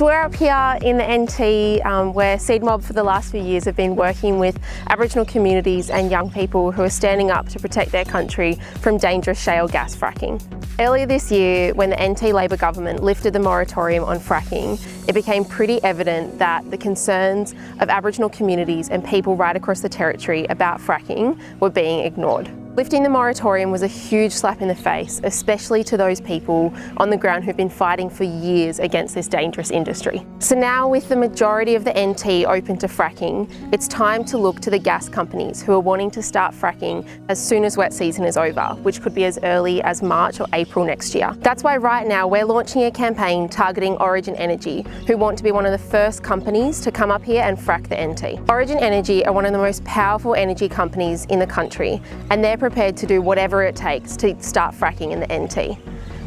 So we're up here in the NT where Seed Mob for the last few years have been working with Aboriginal communities and young people who are standing up to protect their country from dangerous shale gas fracking. Earlier this year, when the NT Labor government lifted the moratorium on fracking, it became pretty evident that the concerns of Aboriginal communities and people right across the territory about fracking were being ignored. Lifting the moratorium was a huge slap in the face, especially to those people on the ground who've been fighting for years against this dangerous industry. So now, with the majority of the NT open to fracking, it's time to look to the gas companies who are wanting to start fracking as soon as wet season is over, which could be as early as March or April next year. That's why right now we're launching a campaign targeting Origin Energy, who want to be one of the first companies to come up here and frack the NT. Origin Energy are one of the most powerful energy companies in the country, and they're prepared to do whatever it takes to start fracking in the NT.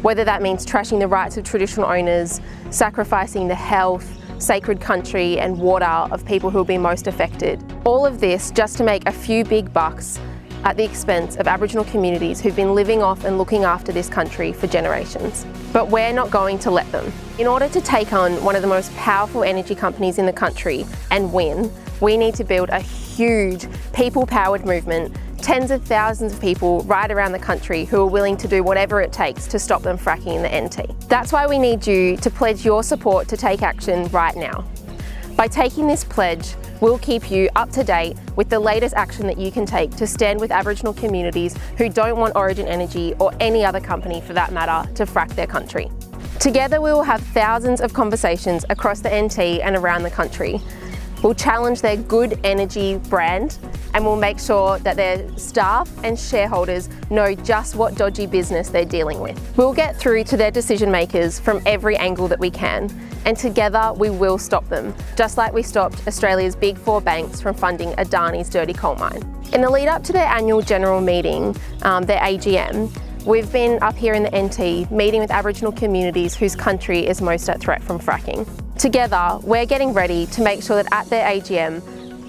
Whether that means trashing the rights of traditional owners, sacrificing the health, sacred country and water of people who will be most affected. All of this just to make a few big bucks at the expense of Aboriginal communities who've been living off and looking after this country for generations. But we're not going to let them. In order to take on one of the most powerful energy companies in the country and win, we need to build a huge people-powered movement, tens of thousands of people right around the country who are willing to do whatever it takes to stop them fracking in the NT. That's why we need you to pledge your support to take action right now. By taking this pledge, we'll keep you up to date with the latest action that you can take to stand with Aboriginal communities who don't want Origin Energy or any other company for that matter to frack their country. Together we will have thousands of conversations across the NT and around the country. We'll challenge their good energy brand, and we'll make sure that their staff and shareholders know just what dodgy business they're dealing with. We'll get through to their decision makers from every angle that we can, and together we will stop them, just like we stopped Australia's big four banks from funding Adani's dirty coal mine. In the lead up to their annual general meeting, their AGM, we've been up here in the NT meeting with Aboriginal communities whose country is most at threat from fracking. Together, we're getting ready to make sure that at their AGM,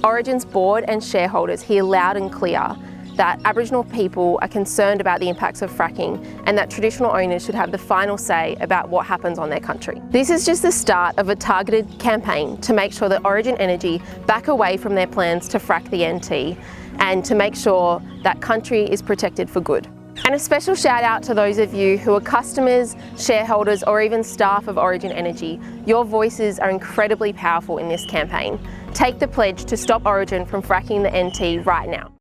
Origin's board and shareholders hear loud and clear that Aboriginal people are concerned about the impacts of fracking and that traditional owners should have the final say about what happens on their country. This is just the start of a targeted campaign to make sure that Origin Energy back away from their plans to frack the NT and to make sure that country is protected for good. And a special shout out to those of you who are customers, shareholders or even staff of Origin Energy. Your voices are incredibly powerful in this campaign. Take the pledge to stop Origin from fracking the NT right now.